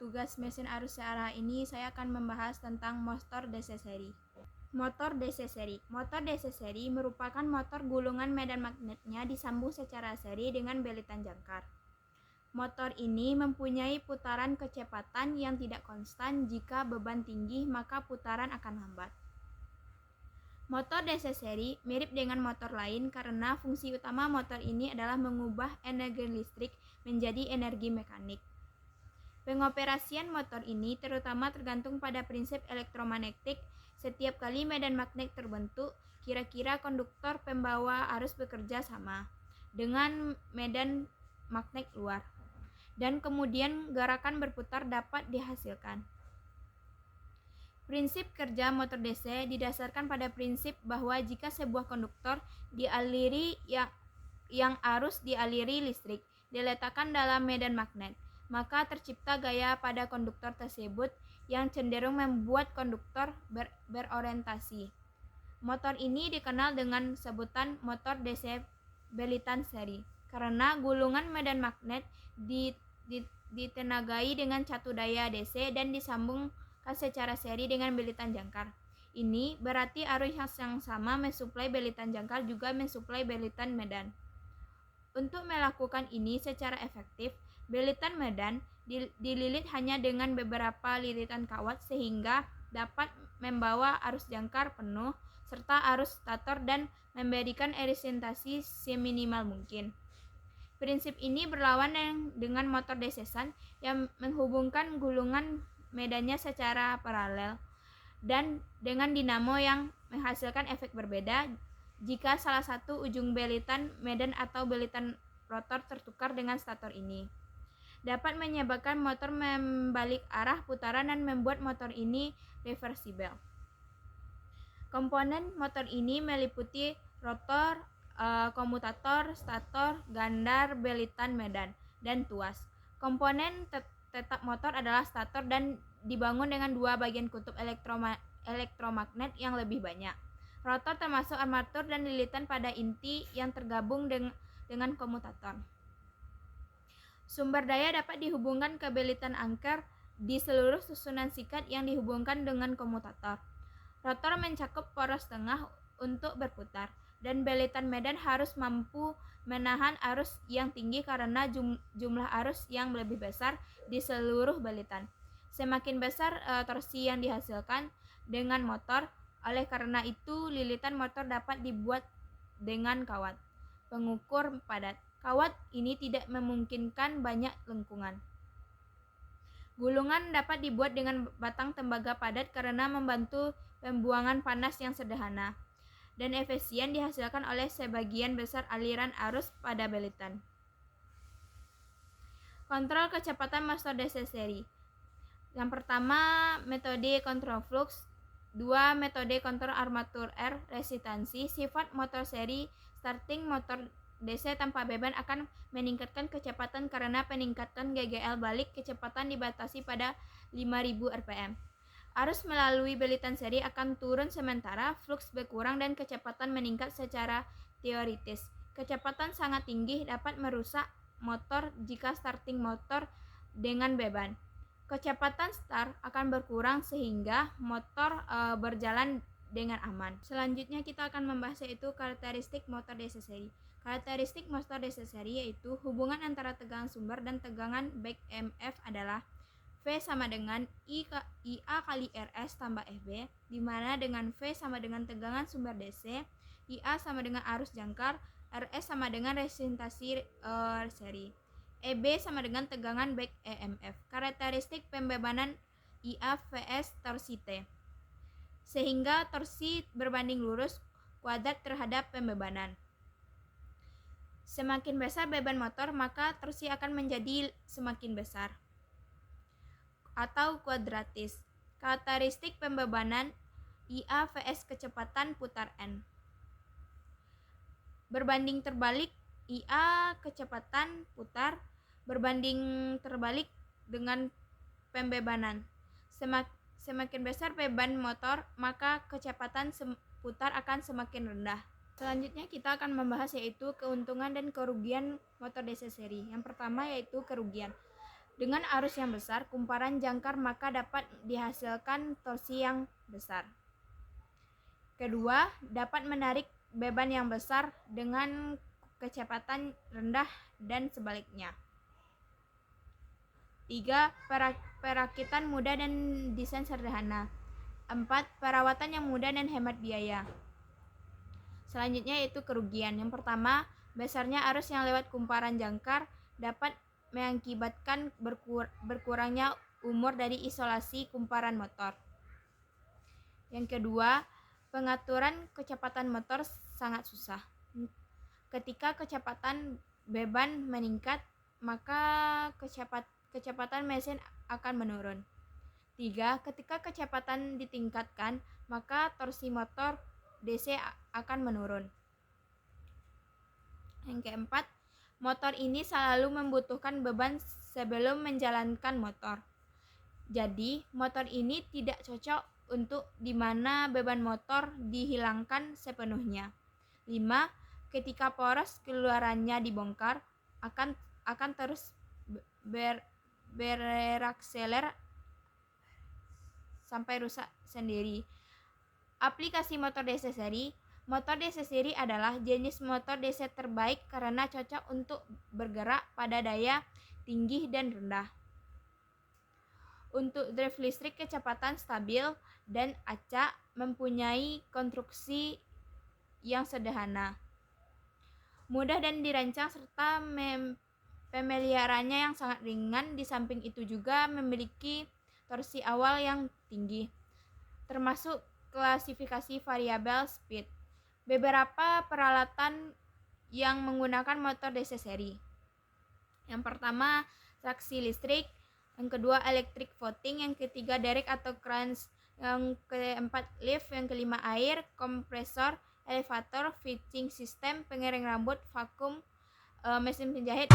tugas mesin arus searah ini saya akan membahas tentang motor DC seri. Motor DC seri. Motor DC seri merupakan motor gulungan medan magnetnya disambung secara seri dengan belitan jangkar. Motor ini mempunyai putaran kecepatan yang tidak konstan. Jika beban tinggi, maka putaran akan lambat. Motor DC seri mirip dengan motor lain karena fungsi utama motor ini adalah mengubah energi listrik menjadi energi mekanik. Pengoperasian motor ini terutama tergantung pada prinsip elektromagnetik. Setiap kali medan magnet terbentuk, kira-kira konduktor pembawa arus bekerja sama dengan medan magnet luar, dan kemudian gerakan berputar dapat dihasilkan. Prinsip kerja motor DC didasarkan pada prinsip bahwa jika sebuah konduktor dialiri yang arus dialiri listrik diletakkan dalam medan magnet, maka tercipta gaya pada konduktor tersebut yang cenderung membuat konduktor berorientasi. Motor ini dikenal dengan sebutan motor DC belitan seri karena gulungan medan magnet ditenagai dengan catu daya DC dan disambungkan secara seri dengan belitan jangkar. Ini berarti arus yang sama mensuplai belitan jangkar juga mensuplai belitan medan. Untuk melakukan ini secara efektif, belitan medan dililit hanya dengan beberapa lilitan kawat sehingga dapat membawa arus jangkar penuh serta arus stator dan memberikan resistasi seminimal mungkin. Prinsip ini berlawan dengan motor DC shunt yang menghubungkan gulungan medannya secara paralel dan dengan dinamo yang menghasilkan efek berbeda jika salah satu ujung belitan medan atau belitan rotor tertukar dengan stator ini. Dapat menyebabkan motor membalik arah putaran dan membuat motor ini reversibel. Komponen motor ini meliputi rotor, komutator, stator, gandar, belitan medan, dan tuas. Komponen tetap motor adalah stator dan dibangun dengan dua bagian kutub elektromagnet yang lebih banyak. Rotor termasuk armatur dan lilitan pada inti yang tergabung dengan komutator. Sumber daya dapat dihubungkan ke belitan angker di seluruh susunan sikat yang dihubungkan dengan komutator. Rotor mencakup poros tengah untuk berputar, dan belitan medan harus mampu menahan arus yang tinggi karena jumlah arus yang lebih besar di seluruh belitan. Semakin besar torsi yang dihasilkan dengan motor, oleh karena itu lilitan motor dapat dibuat dengan kawat pengukur padat. Kawat ini tidak memungkinkan banyak lengkungan. Gulungan dapat dibuat dengan batang tembaga padat karena membantu pembuangan panas yang sederhana dan efisien dihasilkan oleh sebagian besar aliran arus pada belitan. Kontrol kecepatan motor DC seri. Yang pertama, metode kontrol flux. 2. Metode kontrol armatur R, resistansi. Sifat motor seri starting motor DC tanpa beban akan meningkatkan kecepatan karena peningkatan GGL balik kecepatan dibatasi pada 5000 rpm. Arus melalui belitan seri akan turun sementara flux berkurang dan kecepatan meningkat secara teoritis. Kecepatan sangat tinggi dapat merusak motor jika starting motor dengan beban. Kecepatan start akan berkurang sehingga motor berjalan dengan aman. Selanjutnya kita akan membahas yaitu karakteristik motor DC seri. Karakteristik motor DC seri yaitu hubungan antara tegangan sumber dan tegangan back EMF adalah V sama dengan IA kali RS tambah FB, di mana dengan V sama dengan tegangan sumber DC, IA sama dengan arus jangkar, RS sama dengan resistasi seri. EB sama dengan tegangan back EMF. Karakteristik pembebanan IA vs torsi T. Sehingga torsi berbanding lurus kuadrat terhadap pembebanan. Semakin besar beban motor, maka torsi akan menjadi semakin besar atau kuadratis. Karakteristik pembebanan IA vs kecepatan putar N. Berbanding terbalik, IA kecepatan putar berbanding terbalik dengan pembebanan. Semakin besar beban motor, maka kecepatan putar akan semakin rendah. Selanjutnya kita akan membahas yaitu keuntungan dan kerugian motor DC seri. Yang pertama yaitu kerugian. Dengan arus yang besar, kumparan jangkar maka dapat dihasilkan torsi yang besar. Kedua, dapat menarik beban yang besar dengan kecepatan rendah dan sebaliknya. 3. Perakitan mudah dan desain sederhana. 4. Perawatan yang mudah dan hemat biaya. Selanjutnya yaitu kerugian. Yang pertama, besarnya arus yang lewat kumparan jangkar dapat mengakibatkan berkurangnya umur dari isolasi kumparan motor. Yang kedua, pengaturan kecepatan motor sangat susah. Ketika kecepatan beban meningkat, maka kecepatan mesin akan menurun. 3. Ketika kecepatan ditingkatkan, maka torsi motor DC akan menurun. Yang keempat, motor ini selalu membutuhkan beban sebelum menjalankan motor. Jadi, motor ini tidak cocok untuk di mana beban motor dihilangkan sepenuhnya. 5. Ketika poros keluarannya dibongkar, akan terus berakseler sampai rusak sendiri. Aplikasi motor DC seri. Motor DC seri adalah jenis motor DC terbaik karena cocok untuk bergerak pada daya tinggi dan rendah. Untuk drive listrik kecepatan stabil dan acak, mempunyai konstruksi yang sederhana, mudah dan dirancang serta pemeliharaannya yang sangat ringan. Di samping itu juga memiliki torsi awal yang tinggi, termasuk klasifikasi variabel speed. Beberapa peralatan yang menggunakan motor DC seri. Yang pertama, traksi listrik. Yang kedua, electric voting. Yang ketiga, derek atau crunch. Yang keempat, lift. Yang kelima, air, kompresor, elevator, fitting system, pengering rambut, vakum, mesin penjahit.